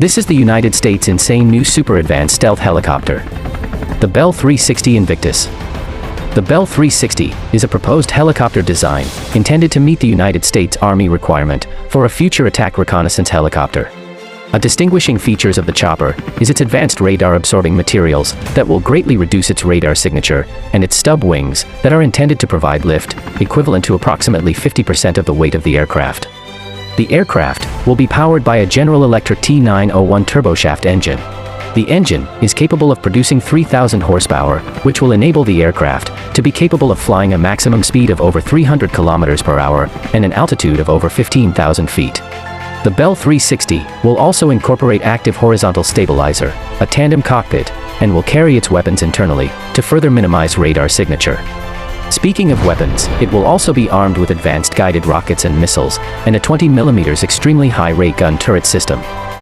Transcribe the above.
This is the United States' insane new super advanced stealth helicopter, the Bell 360 Invictus. The Bell 360 is a proposed helicopter design intended to meet the United States Army requirement for a future attack reconnaissance helicopter. A distinguishing features of the chopper is its advanced radar-absorbing materials that will greatly reduce its radar signature, and its stub wings that are intended to provide lift equivalent to approximately 50% of the weight of the aircraft. The aircraft will be powered by a General Electric T901 turboshaft engine. The engine is capable of producing 3,000 horsepower, which will enable the aircraft to be capable of flying a maximum speed of over 300 kilometers per hour and an altitude of over 15,000 feet. The Bell 360 will also incorporate active horizontal stabilizer, a tandem cockpit, and will carry its weapons internally to further minimize radar signature. Speaking of weapons, it will also be armed with advanced guided rockets and missiles, and a 20mm extremely high-rate gun turret system.